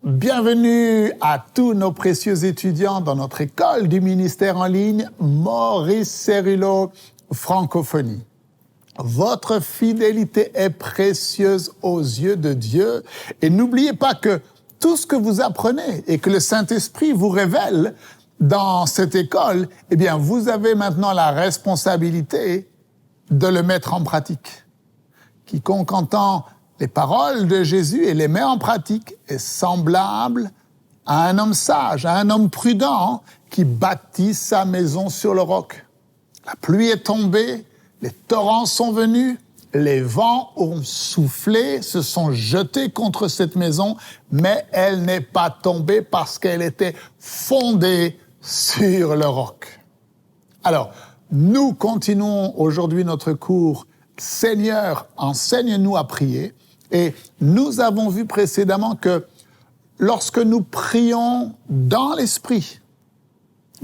Bienvenue à tous nos précieux étudiants dans notre école du ministère en ligne Maurice Cerullo Francophonie. Votre fidélité est précieuse aux yeux de Dieu et n'oubliez pas que tout ce que vous apprenez et que le Saint-Esprit vous révèle dans cette école, eh bien, vous avez maintenant la responsabilité de le mettre en pratique. Quiconque entend les paroles de Jésus et les met en pratique est semblable à un homme sage, à un homme prudent qui bâtit sa maison sur le roc. La pluie est tombée, les torrents sont venus, les vents ont soufflé, se sont jetés contre cette maison, mais elle n'est pas tombée parce qu'elle était fondée sur le roc. Alors, nous continuons aujourd'hui notre cours « Seigneur, enseigne-nous à prier ». Et nous avons vu précédemment que lorsque nous prions dans l'Esprit,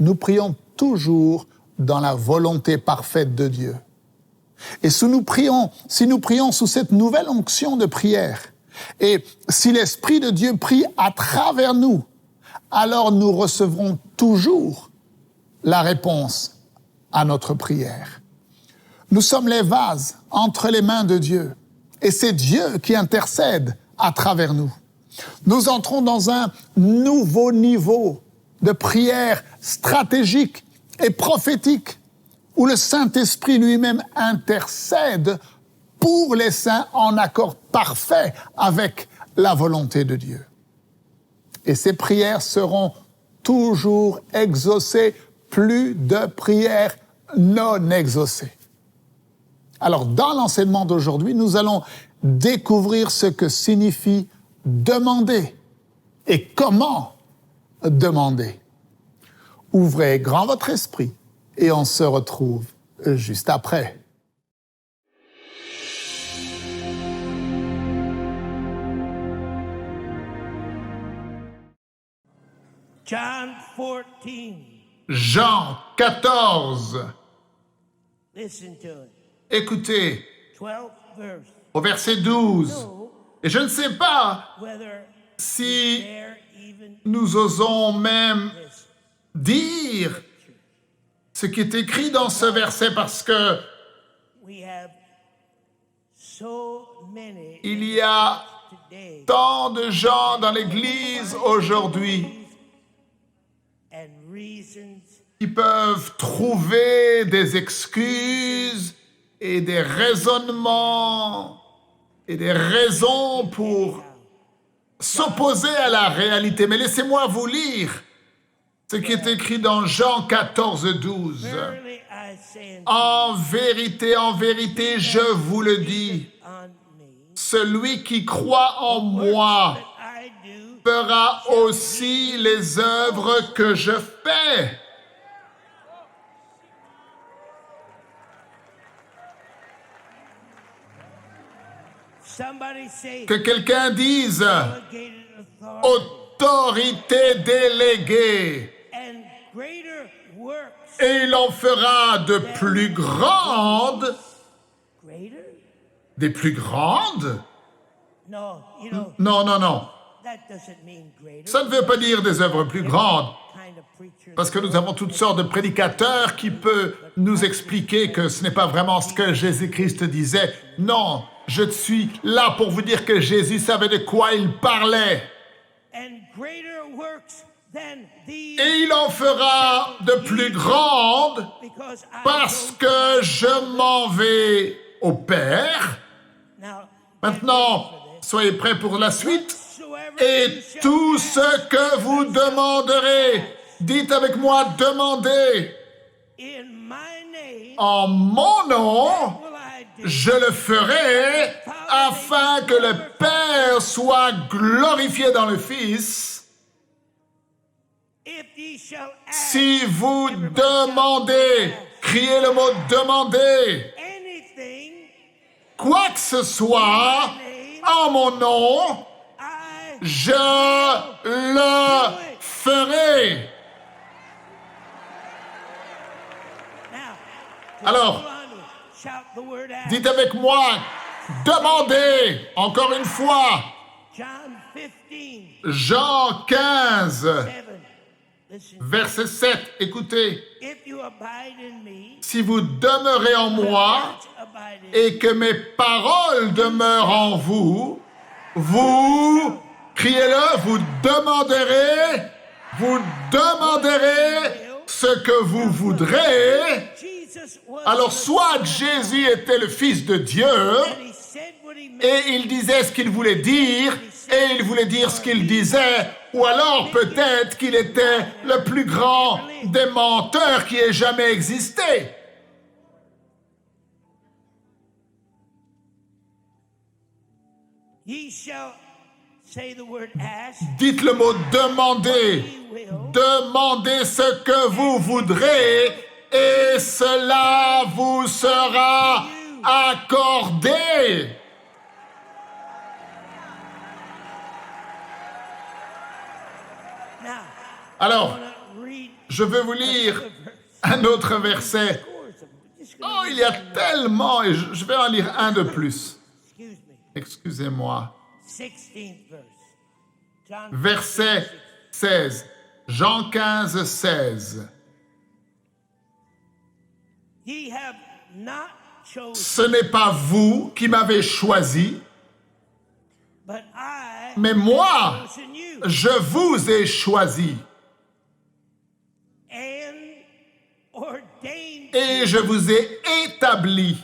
nous prions toujours dans la volonté parfaite de Dieu. Et si nous prions sous cette nouvelle onction de prière, et si l'Esprit de Dieu prie à travers nous, alors nous recevrons toujours la réponse à notre prière. Nous sommes les vases entre les mains de Dieu. Et c'est Dieu qui intercède à travers nous. Nous entrons dans un nouveau niveau de prière stratégique et prophétique où le Saint-Esprit lui-même intercède pour les saints en accord parfait avec la volonté de Dieu. Et ces prières seront toujours exaucées, plus de prières non exaucées. Alors, dans l'enseignement d'aujourd'hui, nous allons découvrir ce que signifie demander et comment demander. Ouvrez grand votre esprit et on se retrouve juste après. John 14. Jean 14. Listen to it. Écoutez, 12 verse. au verset 12. No, Et je ne sais pas whether si there even nous osons même this dire ce qui est écrit dans ce verset parce que we have so many il y a today tant de gens dans l'Église aujourd'hui and reasons qui peuvent trouver des excuses et des raisonnements et des raisons pour s'opposer à la réalité. Mais laissez-moi vous lire ce qui est écrit dans Jean 14, 12. verily I say En vérité, je vous le dis, on me celui qui croit en moi that I do fera aussi les œuvres que je fais. somebody say Que quelqu'un dise delegated authority autorité déléguée, and greater works et il en fera de plus grandes, greater des plus grandes? no you know Non. that doesn't mean greater Ça ne veut pas dire des œuvres plus grandes, kind of preacher parce que nous avons toutes sortes de prédicateurs qui peuvent nous expliquer que ce n'est pas vraiment ce que Jésus-Christ disait. Non, je suis là pour vous dire que Jésus savait de quoi il parlait. and greater works than these Et il en fera de plus grandes because I parce go que je m'en vais au Père. now Maintenant, soyez prêts pour la suite. whatsoever Et you shall tout ask ce que vous demanderez, dites avec moi, demandez. in my name En mon nom, will I do je le ferai afin que le Père soit glorifié dans le Fils. if ye shall ask Si vous demandez, criez le mot demander, anything quoi que ce soit, en mon nom, I je le ferai. now Alors, shout the word ask dites avec moi, demandez, encore une fois. John Jean 15, 7. Listen. verset 7. Écoutez, If you abide in me, si vous demeurez en moi abide in et que mes paroles demeurent en vous, vous, criez-le, vous demanderez ce que vous voudrez. Jesus was Alors, soit Jésus était le Fils de Dieu, and he said what he meant. et il disait ce qu'il voulait dire, et il voulait dire ce qu'il disait, ou alors peut-être qu'il était le plus grand des menteurs qui ait jamais existé. Ye shall say the word ask, Dites le mot demander. he will. Demandez ce que vous voudrez, et cela vous sera accordé. Now, Alors, I want to read je veux vous lire un autre verset. scores of them. Just Oh, gonna il y a tellement, et je vais en lire un de plus. excuse me. Excusez-moi. 16th verse. John Verset 16. Jean 15, 16. Ye have not chosen, Ce n'est pas vous qui m'avez choisi, but I mais moi, chosen you je vous ai choisi. and ordained Et you. je vous ai établi.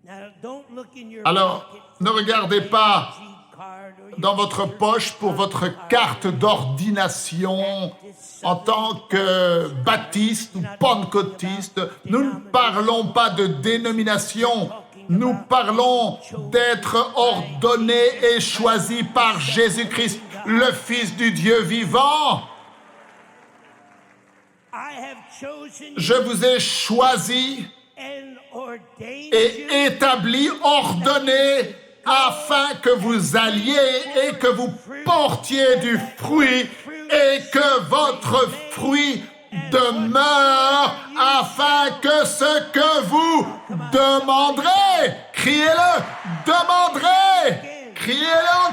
Now, don't look in your Alors, pocket ne regardez pas for your card or your dans votre poche pour votre carte d'ordination en tant que baptiste ou pentecôtiste. Nous ne parlons pas de dénomination. Nous parlons d'être ordonnés et choisis par Jésus-Christ, le Fils du Dieu vivant. I have chosen Je vous ai choisi and ordained et you établi, ordonné, afin que vous alliez et que vous portiez du fruit et que votre fruit demeure, afin que ce que vous demanderez, criez-le, demanderez, criez-le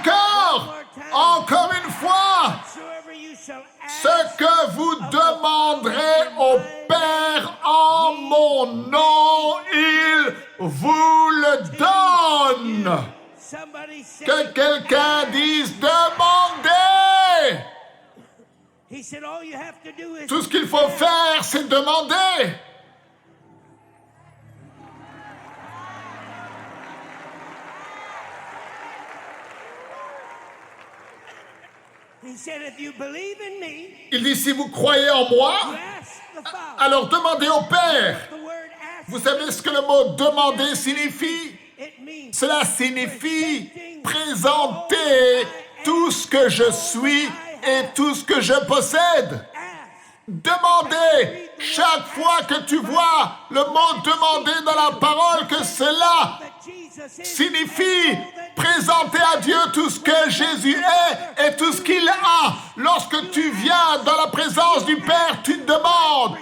encore une fois. whatsoever you shall ask Ce que vous demanderez au Père en mon nom, il vous le donne. somebody say Que quelqu'un dise demandez. he said all you have to do is Tout ce qu'il faut faire, c'est demander. he said if you believe in me Il dit si vous croyez en moi, you ask the Father. alors demandez au Père. The word ask, Vous savez ce que le mot demander signifie? it means Cela signifie présenter tout ce que je suis et tout ce que je possède. ask. Demandez. Chaque fois que tu vois le mot demander dans la parole, que cela That Jesus is signifie présenter à Dieu tout ce que Jésus est et tout ce qu'il a. Lorsque tu viens dans la présence du Père, tu demandes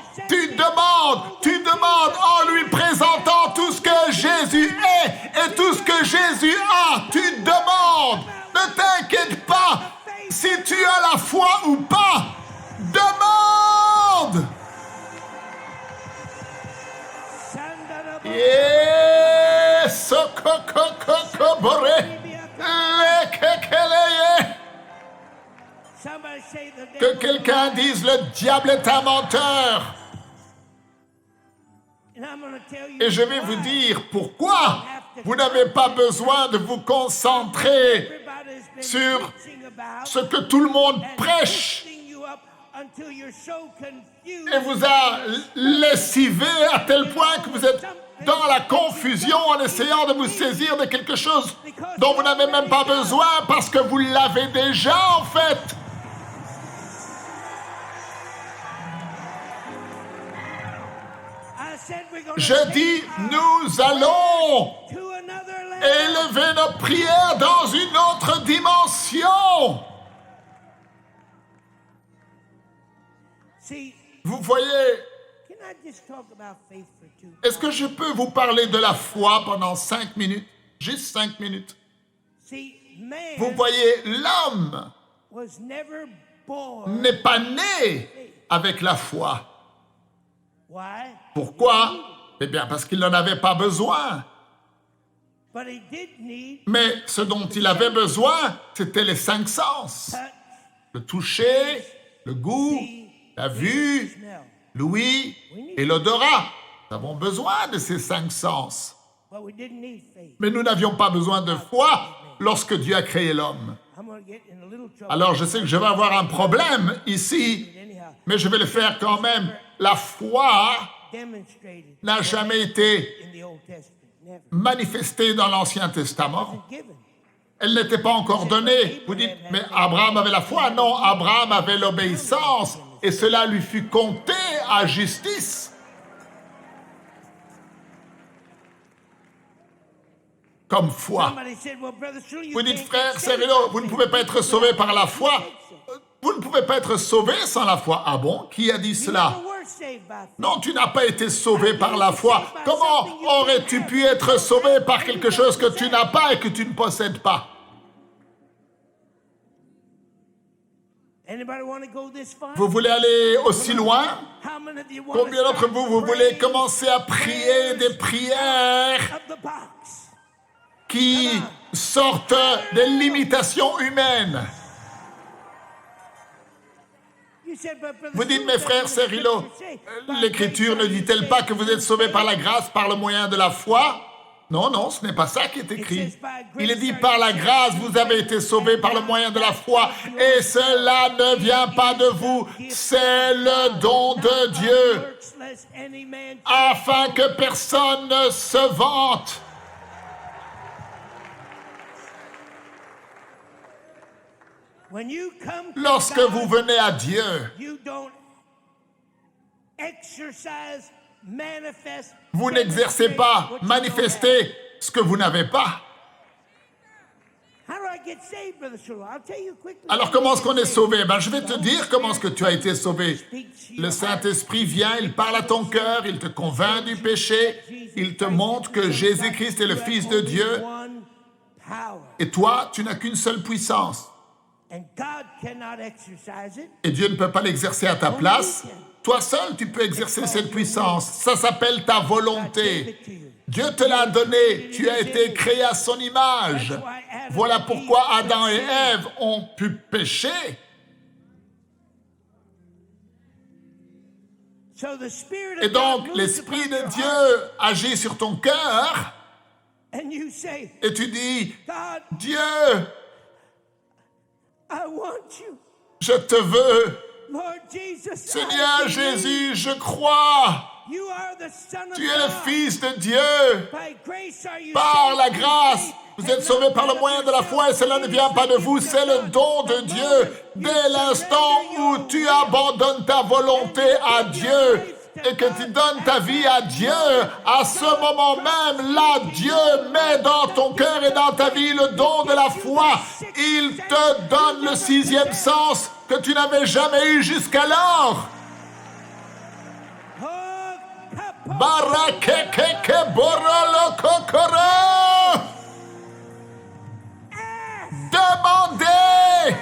en lui présentant tout ce que Jésus est et tout ce que Jésus a. Tu demandes. Ne t'inquiète pas si tu as la foi ou pas. Demande. Yes, Somebody say the que devil quelqu'un dise le diable est un menteur. and I'm going to tell you Et je vais vous why. dire pourquoi vous n'avez pas besoin de vous concentrer Everybody's been sur preaching about ce que tout le monde and prêche lifting you up until you're so confused. et vous a lessivé à tel point que vous êtes dans la confusion en essayant de vous saisir de quelque chose dont vous n'avez même pas besoin parce que vous l'avez déjà en fait. I said we're going Je dis, nous allons to another level. élever nos prières dans une autre dimension. See, Vous voyez, can I just talk about faith for 2 est-ce que je peux vous parler de la foi pendant 5 minutes? Juste 5 minutes. See, Vous voyez, l'homme was never born. n'est pas né avec la foi. Why? Pourquoi? Eh bien, parce qu'il n'en avait pas besoin. But he did need Mais ce dont il avait besoin, c'était les 5 sens. touch, Le toucher, le goût, la vue, smell. l'ouïe et l'odorat. Nous avons besoin de ces 5 sens. But we didn't need faith. Mais nous n'avions pas besoin de foi lorsque Dieu a créé l'homme. I'm going to get in a little trouble. Alors je sais que je vais avoir un problème ici, Anyhow, mais je vais le faire quand même. La foi demonstrated n'a jamais été in the Old Testament. Never. manifestée dans l'Ancien Testament. Given. Elle n'était pas encore donnée. Vous dites, mais Abraham avait la foi. Non, Abraham avait l'obéissance et cela lui fut compté à justice. Comme foi. Somebody said, well, Brother Shul, you Vous dites, can't frère get saved Cyrilo, by vous ne faith. pouvez pas être sauvé par la foi. Vous ne pouvez pas être sauvé sans la foi. Ah bon? Qui a dit You cela? never were saved by faith. Non, tu n'as pas été sauvé par la foi. Comment aurais-tu pu être sauvé par quelque chose que tu n'as pas et que tu ne possèdes pas? Anybody want to go this far? Vous voulez aller aussi loin? How many of you want Combien to d'entre start vous, vous voulez praying commencer à prier des prières of the box? qui sortent des limitations humaines? You said, but Brother Vous dites, Shul, mes frères that's what the Cyrilo, scripture say. By l'Écriture grace ne are you dit-elle pas saved que vous through êtes sauvés par la faith? grâce par le moyen de la foi? Non, non, ce n'est pas ça qui est écrit. Il est dit, par la grâce, vous avez été sauvés par le moyen de la foi, et cela ne vient pas de vous, c'est le don de Dieu, Works, lest any man afin que personne ne se vante. When you come to Lorsque God, vous venez à Dieu, you don't exercise, manifest, vous n'exercez pas, what you don't have. manifestez ce que vous n'avez pas. How do I get saved, Brother Shul? I'll tell you quickly. Alors comment est-ce qu'on est sauvé? Ben, je vais te dire comment est-ce que tu as été sauvé. Le Saint-Esprit vient, il parle à ton cœur, il te convainc du péché, il te montre que Jésus-Christ est le Fils de Dieu, One power. et toi, tu n'as qu'une seule puissance. And God cannot exercise it. Et Dieu ne peut pas l'exercer à ta place. Toi seul, tu peux exercer cette puissance. Ça s'appelle ta volonté. Dieu te l'a donné. Tu as été créé à son image. Voilà pourquoi Adam et Ève ont pu pécher. So the Spirit Et of donc, God moves l'Esprit upon de your Dieu heart, agit sur ton cœur. and you say, Et tu dis, God, Dieu, I want you. je te veux. Lord Jesus, Seigneur I believe. Jésus, je crois. You are the Son of Tu es le God. Fils de Dieu. By grace are you Par saved la through grâce, faith, vous and êtes sauvés not par le of moyen de la foi et yourself. cela ne vient pas de vous, c'est le don de Dieu. Dès l'instant où tu abandonnes ta volonté à Dieu et que tu donnes ta vie à Dieu, à ce moment même, là, Dieu met dans ton cœur et dans ta vie le don de la foi. Il te donne le 6e sens que tu n'avais jamais eu jusqu'alors. Oh, papa. Barakekeke borolo kokoro. Demandez,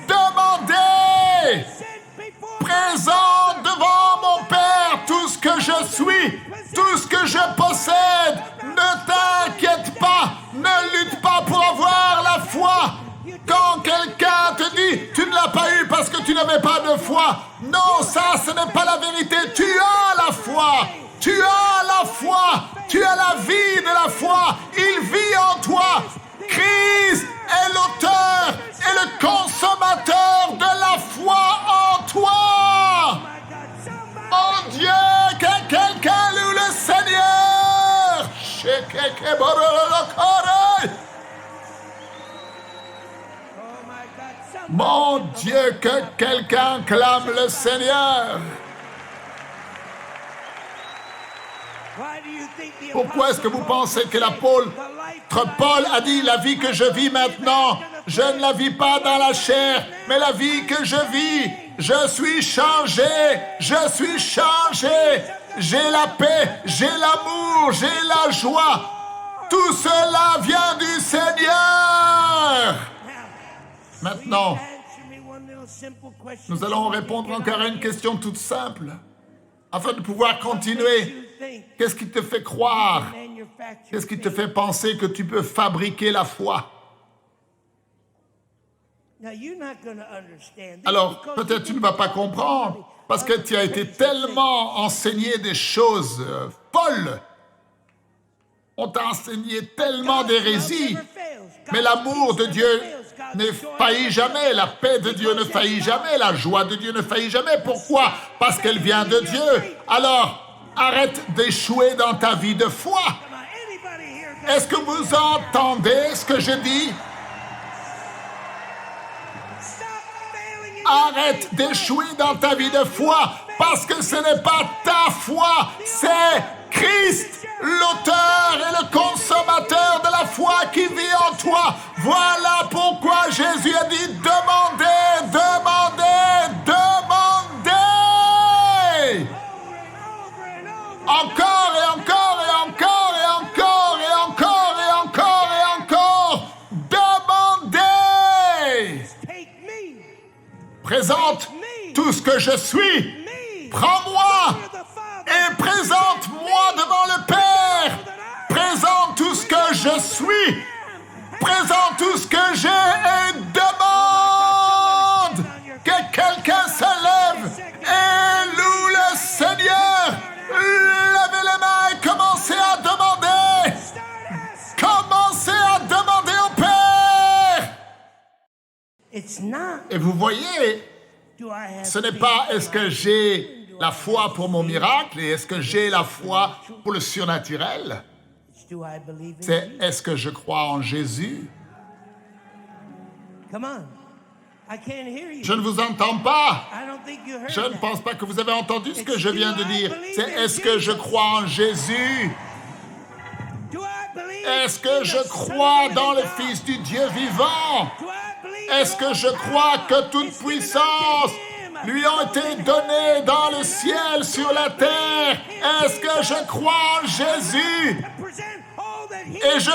demandez. Said before Présent devant mon Père tout ce que je suis, tout ce que je possède. Ne t'inquiète pas, ne lutte pas pour avoir la foi. Quand quelqu'un te dit « tu ne l'as pas eu parce que tu n'avais pas de foi », non, ça, ce n'est pas la vérité. Tu as la foi. Tu as la foi. Tu as la vie de la foi. Il vit en toi. Christ est l'auteur et le consommateur de la foi en toi. my God, somebody. Oh Dieu, que quelqu'un loue le Seigneur. Oh my God, somebody. Mon Dieu, que quelqu'un clame le Seigneur. Why do you think the Pourquoi est-ce que vous pensez que l'apôtre the life Paul a dit « La vie que je vis maintenant, je ne la vis pas dans la chair, mais la vie que je vis, je suis changé, je suis changé. J'ai la paix, j'ai l'amour, j'ai la joie. Tout cela vient du Seigneur. Maintenant, nous allons répondre encore à une question toute simple, afin de pouvoir continuer. Qu'est-ce qui te fait croire? Qu'est-ce qui te fait penser que tu peux fabriquer la foi? Alors, peut-être tu ne vas pas comprendre, parce que tu as été tellement enseigné des choses folles. On t'a enseigné tellement d'hérésies. Mais l'amour de Dieu ne faillit jamais, la paix de Dieu ne faillit jamais, la joie de Dieu ne faillit jamais. Pourquoi? Parce qu'elle vient de Dieu. Alors, arrête d'échouer dans ta vie de foi. Est-ce que vous entendez ce que je dis? Arrête d'échouer dans ta vie de foi, parce que ce n'est pas ta foi, c'est Christ, l'auteur et le consommateur de la foi qui vit en toi. Voilà pourquoi Jésus a dit demandez, demandez, demandez. Encore et encore et encore et encore et encore et encore et encore. Demandez. Présente tout ce que je suis. Prends-moi et présente-moi devant le Père. Présente tout ce que je suis. Présente tout ce que j'ai et demande que quelqu'un se lève et loue le Seigneur. Levez les mains et commencez à demander. Commencez à demander au Père. Et vous voyez, ce n'est pas est-ce que j'ai la foi pour mon miracle et est-ce que j'ai la foi pour le surnaturel. C'est est-ce que je crois en Jésus. Je ne vous entends pas. Je ne pense pas que vous avez entendu ce que je viens de dire. C'est est-ce que je crois en Jésus. Est-ce que je crois dans le Fils du Dieu vivant? Est-ce que je crois que toute puissance lui ont été données dans le ciel, sur la terre? Est-ce que je crois en Jésus? Et je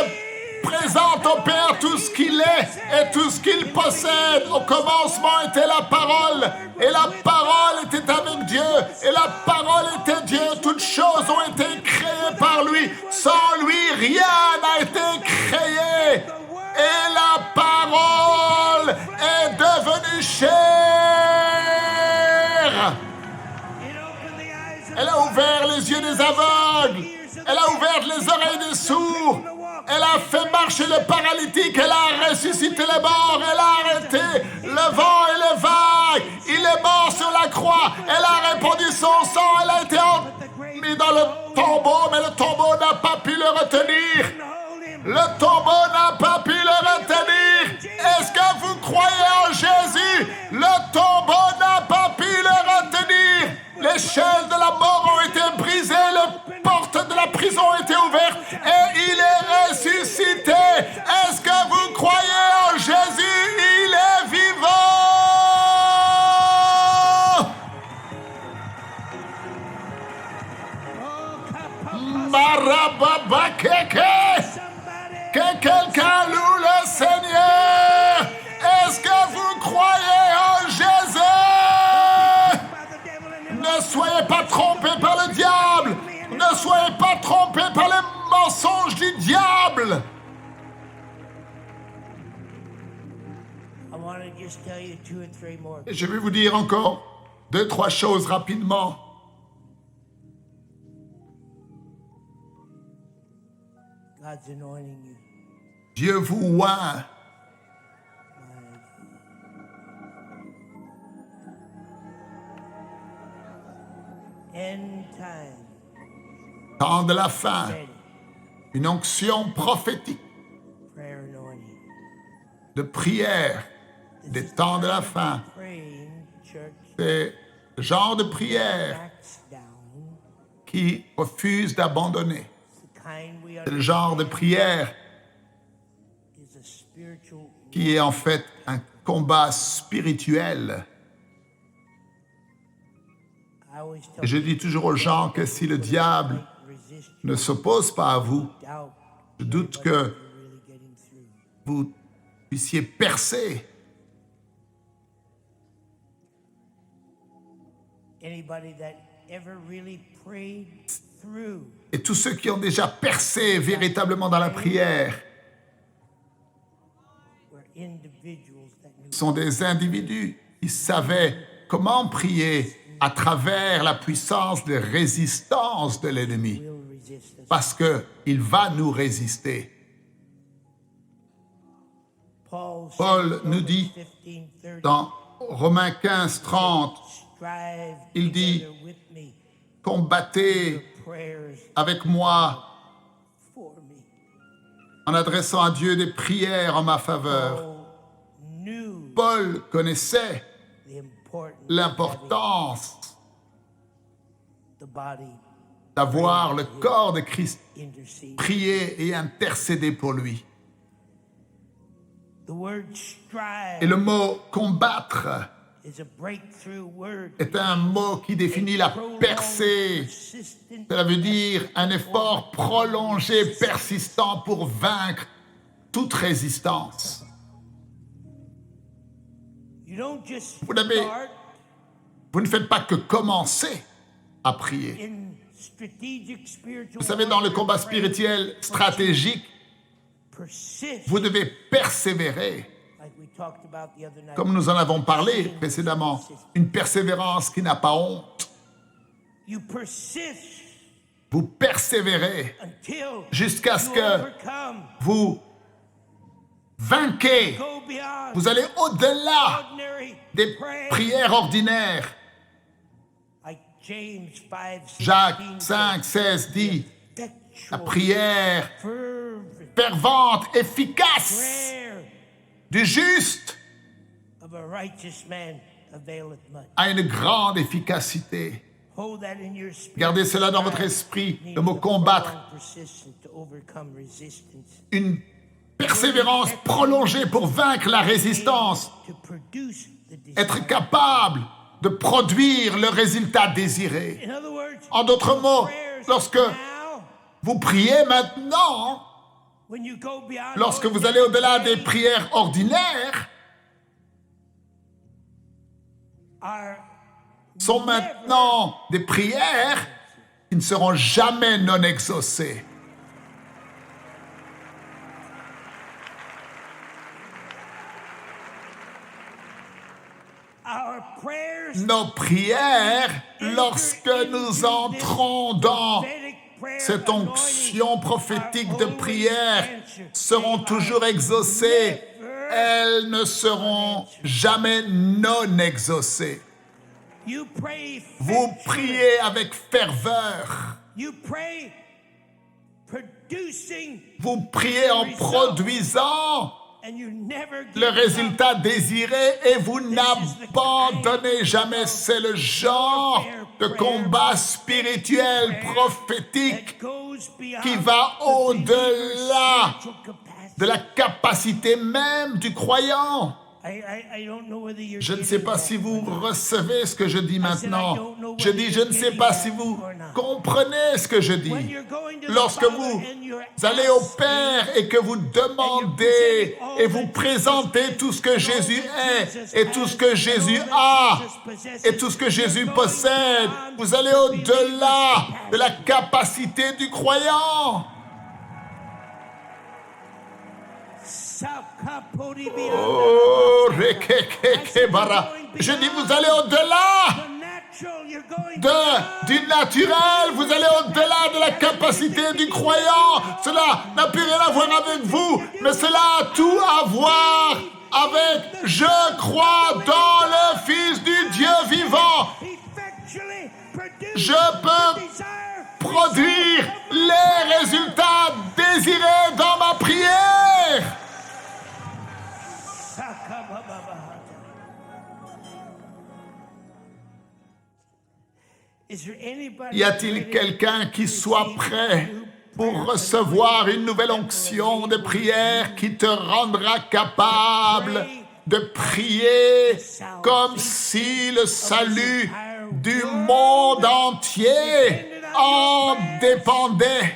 présente au Père tout ce qu'il est et tout ce qu'il possède. Au commencement était la parole, et la parole était avec Dieu, et la parole était Dieu. Toutes choses ont été créées par lui. Sans lui, rien n'a été créé. Et la parole est devenue chair. Elle a ouvert les yeux des aveugles. Elle a ouvert les oreilles des sourds. Elle a fait marcher le paralytique. Elle a ressuscité les morts. Elle a arrêté le vent et les vagues. Il est mort sur la croix. Elle a répandu son sang. Elle a été mis dans le tombeau, mais le tombeau n'a pas pu le retenir. Le tombeau n'a pas pu le retenir. Est-ce que vous croyez en Jésus? Le tombeau n'a pas pu le retenir. Les chaînes de la mort ont été brisées. Les portes de la prison ont été ouvertes. Et il est ressuscité. Est-ce que vous croyez en Jésus? Il est vivant. Marababakeke. Que quelqu'un loue le Seigneur. Est-ce que vous croyez en Jésus? Ne soyez pas trompés par le diable. Ne soyez pas trompés par les mensonges du diable. Et je vais vous dire encore 2-3 choses rapidement. Dieu vous oint. Temps de la fin. Une onction prophétique de prière des temps de la fin. C'est le genre de prière qui refuse d'abandonner. C'est le genre de prière qui est en fait un combat spirituel. Je dis toujours aux gens que si le diable ne s'oppose pas à vous, Je doute que vous puissiez percer. Anybody that ever really prayed through Et tous ceux qui ont déjà percé véritablement dans la prière were individuals that knew sont des individus qui savaient comment prier à travers la puissance de résistance de l'ennemi, will resist us. parce qu'il va nous résister. Paul Paul said nous dit 15:30, dans Romains 15, 30, strive il dit, together with me combattez prayers avec moi for me. en adressant à Dieu des prières en ma faveur. Paul knew Paul connaissait the importance of l'importance the body d'avoir le corps de Christ intercede. prier et intercéder pour lui. The word strive Et le mot combattre is a breakthrough word. est un mot qui définit la percée. Persistent Cela veut dire un effort prolongé, persistant pour vaincre toute résistance. You don't just Vous n'avez- start Vous ne faites pas que commencer à prier. in strategic spiritual Vous savez, dans le combat warfare, spirituel stratégique, persist, vous devez persévérer. like we talked about the other night. Comme nous en avons parlé précédemment, une persévérance qui n'a pas honte. You persist Vous persévérez until jusqu'à ce you que overcome. vous vainquez. Go beyond Vous allez au-delà ordinary des prayer. prières ordinaires. Like James 5, Jacques 5, 16 dit, la effectual, prière fervent fervente, efficace prayer du juste of a righteous man availeth much. a une grande efficacité. Hold that in your spirit. Gardez cela dans votre esprit, le mot combattre, Persistent to overcome resistance. une persévérance prolongée pour vaincre la résistance, To produce the desire. être capable de produire le résultat désiré. In other words, En d'autres mots, prayers lorsque now, vous priez maintenant, when you go beyond lorsque vous ordinary allez au-delà des prayer, prières ordinaires, are sont maintenant des prières qui ne seront jamais non exaucées. our prayers Nos prières, lorsque nous entrons dans cette onction prophétique de prière, seront toujours exaucées. Elles ne seront jamais non exaucées. You pray Vous effectually. priez avec ferveur. You pray producing, Vous priez en produisant and you never give le up. résultat désiré et vous n'abandonnez jamais. C'est le genre de combat spirituel prophétique That goes beyond qui va the au-delà believer's spiritual capacity. de la capacité même du croyant. I don't know whether you're Je ne getting sais pas that si vous or not. recevez ce que je dis maintenant. Je dis, je ne sais pas si vous comprenez ce que je dis. When you're going to the Lorsque Father vous and you're allez au asking, Père et que vous demandez et vous présentez tout ce que Jésus est et tout ce que Jésus a et tout ce que Jésus possède, vous allez au-delà de la capacité du croyant. Oh, rekekekebara. Je dis, vous allez au-delà du naturel, vous allez au-delà de la capacité du croyant. Cela n'a plus rien à voir avec vous, mais cela a tout à voir avec « Je crois dans le Fils du Dieu vivant ». Je peux produire les résultats désirés dans ma prière. Y a-t-il quelqu'un qui soit prêt pour recevoir une nouvelle onction de prière qui te rendra capable de prier comme si le salut du monde entier en dépendait?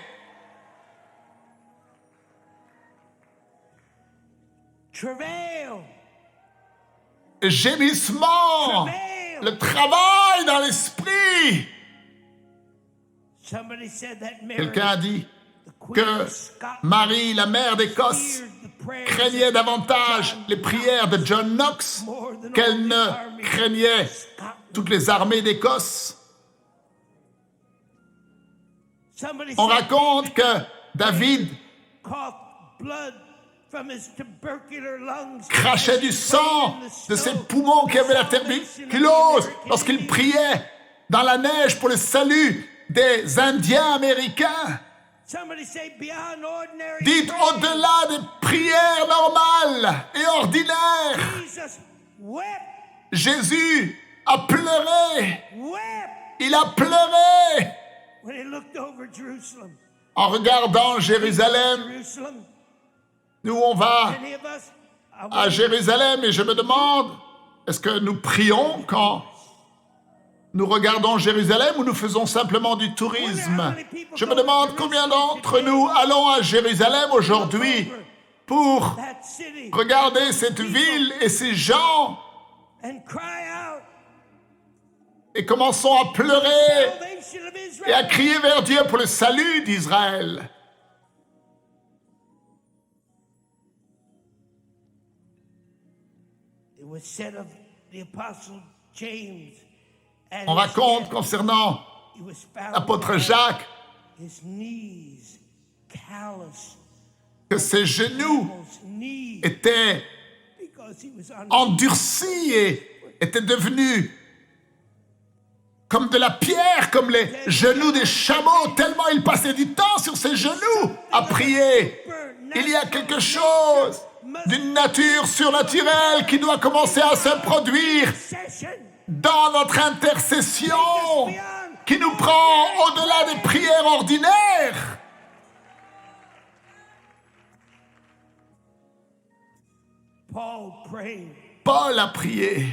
travail, gémissement, le travail dans l'esprit. Somebody said that Mary, Quelqu'un a dit the Queen que of Scotland, Marie, la mère d'Écosse, feared the prayers craignait of davantage John les prières de John Knox more than all qu'elle the ne army craignait of Scotland. toutes les armées d'Écosse. Somebody On said raconte que David coughed blood from his tubercular lungs, crachait du sang de ses poumons qui avaient la tuberculose lorsqu'il priait dans la neige pour le salut des Indiens américains. Somebody say beyond ordinary Dites praying, au-delà des prières normales et ordinaires. Jesus wept, Jésus a pleuré. wept Il a pleuré when he looked over Jerusalem. en regardant Jérusalem. Jerusalem, Nous, on va any of us, I à wonder, Jérusalem et je me demande, est-ce que nous prions quand nous regardons Jérusalem ou nous faisons simplement du tourisme? Je me demande combien d'entre nous allons à Jérusalem aujourd'hui pour that city regarder cette ville et ces gens and cry out, et commençons à pleurer salvation of et à Israel. crier vers Dieu pour le salut d'Israël. It was said of the apostle James, and On raconte concernant he was found l'apôtre dead, Jacques his knees callous, que ses genoux almost knees, étaient because he was on endurcis et étaient devenus comme de la pierre, comme les genoux des chameaux, tellement il passait du temps sur ses genoux à prier. Il y a quelque chose d'une nature surnaturelle qui doit commencer à se produire session dans notre intercession, qui nous prend au-delà des prières ordinaires. Paul prayed. Paul a prié.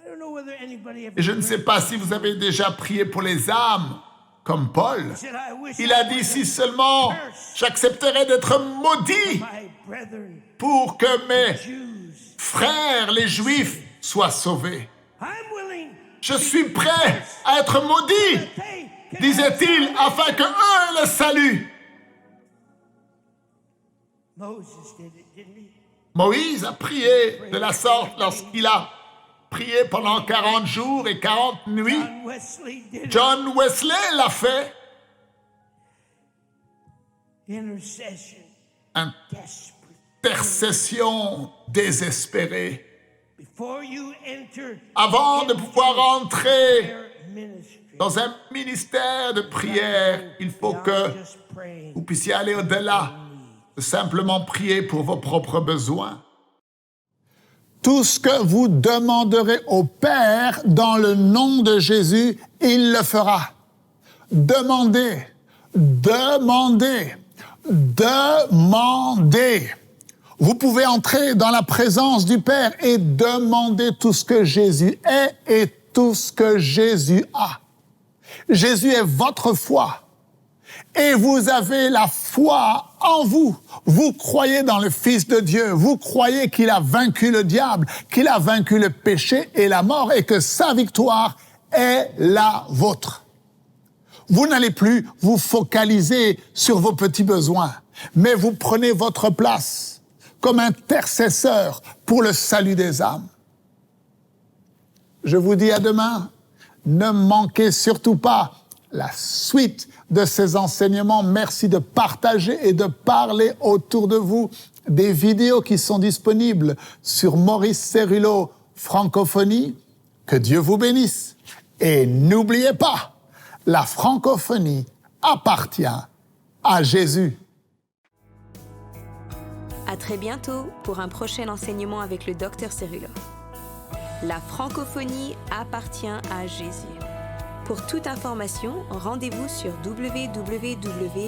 I don't know whether anybody ever Et je ne sais pas si vous avez déjà prié pour les âmes, comme Paul. said, I wish Il a I dit, were si seulement j'accepterais d'être maudit my brethren, pour que mes Jews. frères, les Juifs, soient sauvés. I'm willing Je suis prêt à être maudit, to pay. disait-il, afin que eux le saluent. Moses did it, didn't he? Moïse a prié de la sorte lorsqu'il a prié pendant 40 jours et 40 nuits. John Wesley did it. John Wesley l'a fait. Intercession, desperate. Intercession désespérée. Before you enter Avant de pouvoir entrer their ministry, dans un ministère de prière, il faut que beyond just praying, vous puissiez aller au-delà de simplement prier pour vos propres besoins. Tout ce que vous demanderez au Père dans le nom de Jésus, il le fera. Demandez, demandez, demandez. Vous pouvez entrer dans la présence du Père et demander tout ce que Jésus est et tout ce que Jésus a. Jésus est votre foi. Et vous avez la foi en vous. Vous croyez dans le Fils de Dieu. Vous croyez qu'il a vaincu le diable, qu'il a vaincu le péché et la mort et que sa victoire est la vôtre. Vous n'allez plus vous focaliser sur vos petits besoins, mais vous prenez votre place comme intercesseur pour le salut des âmes. Je vous dis à demain. Ne manquez surtout pas la suite de ces enseignements. Merci de partager et de parler autour de vous des vidéos qui sont disponibles sur Maurice Cerullo Francophonie. Que Dieu vous bénisse. Et n'oubliez pas, la francophonie appartient à Jésus. À très bientôt pour un prochain enseignement avec le Dr Cerullo. La francophonie appartient à Jésus. Pour toute information, rendez-vous sur www.mcwe.fr.